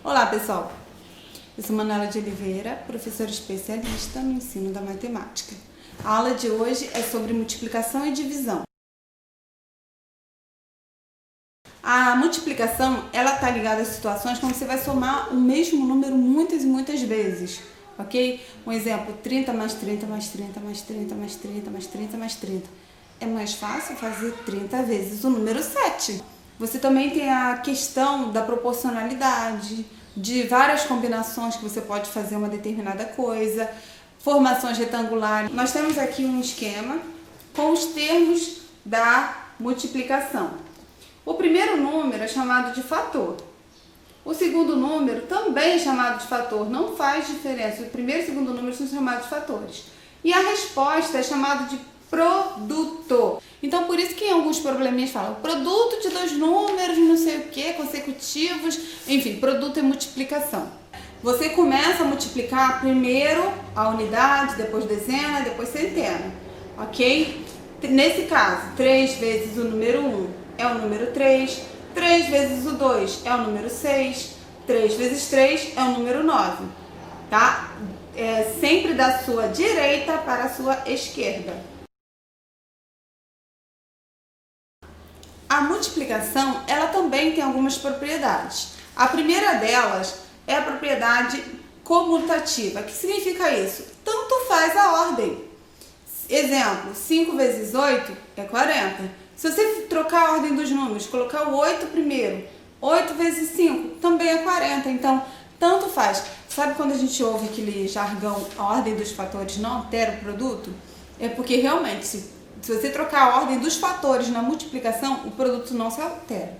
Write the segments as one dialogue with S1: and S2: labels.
S1: Olá, pessoal! Eu sou Manuela de Oliveira, professora especialista no ensino da matemática. A aula de hoje é sobre multiplicação e divisão. A multiplicação, ela está ligada a situações quando você vai somar o mesmo número muitas e muitas vezes, ok? Um exemplo, 30 mais 30 mais 30 mais 30 mais 30 mais 30 mais 30. É mais fácil fazer 30 vezes o número 7. Você também tem a questão da proporcionalidade, de várias combinações que você pode fazer uma determinada coisa, formações retangulares. Nós temos aqui um esquema com os termos da multiplicação. O primeiro número é chamado de fator. O segundo número também é chamado de fator, não faz diferença. O primeiro e o segundo número são chamados de fatores. E a resposta é chamada de produto. Então, por isso que em alguns probleminhas falam produto de dois números, não sei o que, consecutivos, enfim, produto é multiplicação. Você começa a multiplicar primeiro a unidade, depois dezena, depois centena, ok? Nesse caso, 3 vezes o número 1 é o número 3, 3 vezes o 2 é o número 6, 3 vezes 3 é o número 9, tá? É sempre da sua direita para a sua esquerda. A multiplicação, ela também tem algumas propriedades. A primeira delas é a propriedade comutativa. O que significa isso? Tanto faz a ordem. Exemplo, 5 vezes 8 é 40. Se você trocar a ordem dos números, colocar o 8 primeiro, 8 vezes 5 também é 40. Então, tanto faz. Sabe quando a gente ouve aquele jargão, a ordem dos fatores não altera o produto? É porque realmente, se você trocar a ordem dos fatores na multiplicação, o produto não se altera.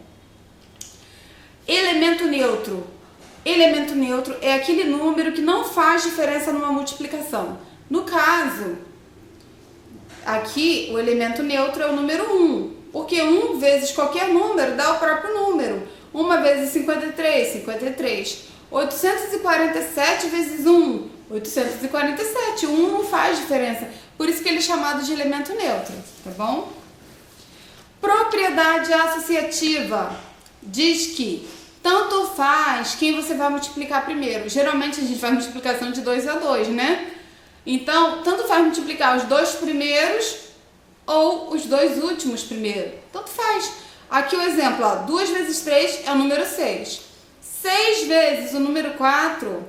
S1: Elemento neutro. Elemento neutro é aquele número que não faz diferença numa multiplicação. No caso, aqui o elemento neutro é o número 1, porque 1 vezes qualquer número dá o próprio número. 1 vezes 53, 53. 847 vezes 1, 847. 1 não faz diferença. Por isso que ele é chamado de elemento neutro, tá bom? Propriedade associativa diz que tanto faz quem você vai multiplicar primeiro. Geralmente a gente faz multiplicação de 2 a 2, né? Então, tanto faz multiplicar os dois primeiros ou os dois últimos primeiro. Tanto faz. Aqui o exemplo, ó, 2 vezes 3 é o número 6. 6 vezes o número 4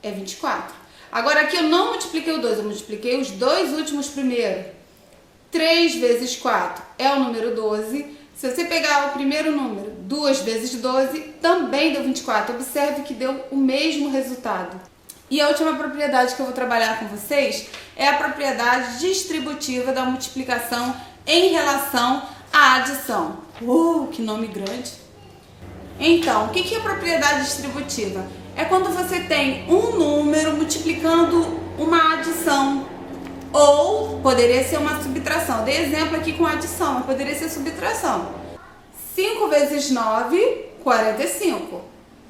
S1: é 24. Agora aqui eu não multipliquei o 2, eu multipliquei os dois últimos primeiro. 3 vezes 4 é o número 12. Se você pegar o primeiro número, 2 vezes 12, também deu 24. Observe que deu o mesmo resultado. E a última propriedade que eu vou trabalhar com vocês é a propriedade distributiva da multiplicação em relação à adição. Que nome grande! Então, o que é propriedade distributiva? É quando você tem um número multiplicando uma adição, ou poderia ser uma subtração. Dei exemplo aqui com adição, mas poderia ser subtração. 5 vezes 9, 45.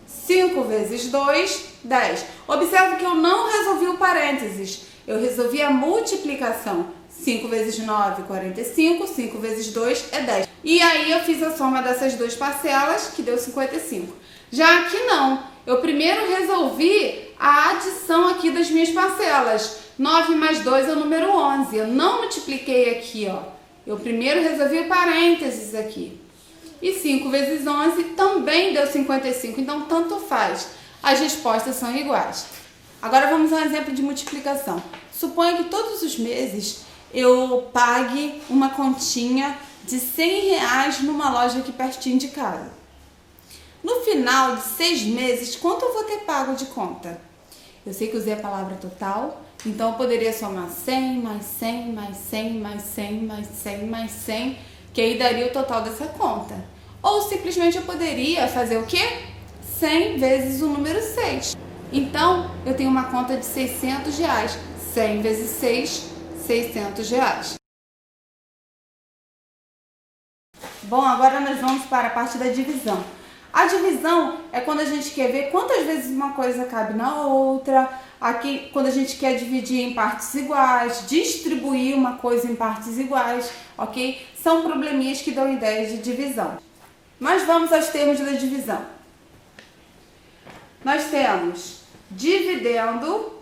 S1: 5 vezes 2, 10. Observe que eu não resolvi o parênteses, eu resolvi a multiplicação. 5 vezes 9, 45, 5 vezes 2 é 10. E aí eu fiz a soma dessas duas parcelas, que deu 55. Já aqui não, eu primeiro resolvi a adição aqui das minhas parcelas. 9 mais 2 é o número 11, eu não multipliquei aqui, ó. Eu primeiro resolvi o parênteses aqui. E 5 vezes 11 também deu 55, então tanto faz. As respostas são iguais. Agora vamos a um exemplo de multiplicação. Suponha que todos os meses eu pague uma continha de R$100 numa loja aqui pertinho de casa. No final de 6 meses, quanto eu vou ter pago de conta? Eu sei que usei a palavra total, então eu poderia somar 100 mais 100 mais 100 mais 100 mais 100 mais 100, que aí daria o total dessa conta. Ou simplesmente eu poderia fazer o quê? 100 vezes o número 6. Então, eu tenho uma conta de R$600. 100 vezes 6, R$600. Bom, agora nós vamos para a parte da divisão. A divisão é quando a gente quer ver quantas vezes uma coisa cabe na outra, aqui quando a gente quer dividir em partes iguais, distribuir uma coisa em partes iguais, ok? São probleminhas que dão ideias de divisão. Mas vamos aos termos da divisão. Nós temos dividendo,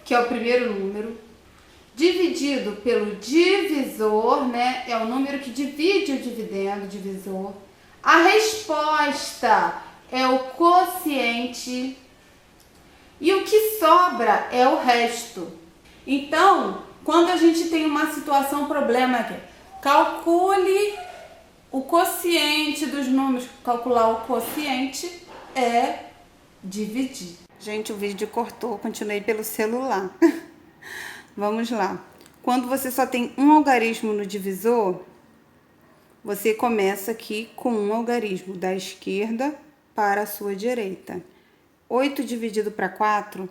S1: que é o primeiro número, dividido pelo divisor, né? É o número que divide o dividendo, divisor. A resposta é o quociente. E o que sobra é o resto. Então, quando a gente tem uma situação, problema aqui, calcule o quociente dos números. Calcular o quociente é dividir. Gente, o vídeo cortou, continuei pelo celular. Vamos lá. Quando você só tem um algarismo no divisor, você começa aqui com um algarismo da esquerda para a sua direita. 8 dividido para 4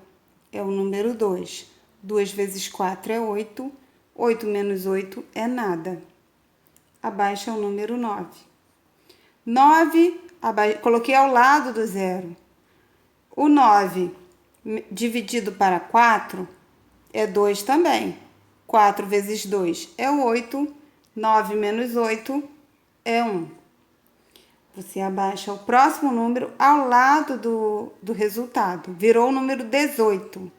S1: é o número 2. 2 vezes 4 é 8. 8 menos 8 é nada. Abaixo é o número 9. 9, coloquei ao lado do zero. O 9 dividido para 4 é 2 também. 4 vezes 2 é 8. 9 menos 8 é 1. Você abaixa o próximo número ao lado do resultado. Virou o número 18.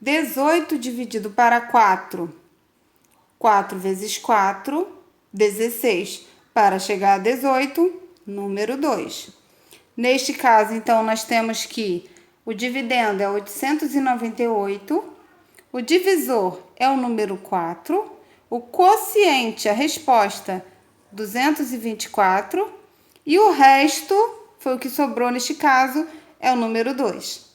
S1: 18 dividido para 4. 4 vezes 4, 16. Para chegar a 18, número 2. Neste caso, então, nós temos que o dividendo é 898. O divisor é o número 4. O quociente, a resposta, 224. E o resto, foi o que sobrou neste caso, é o número 2.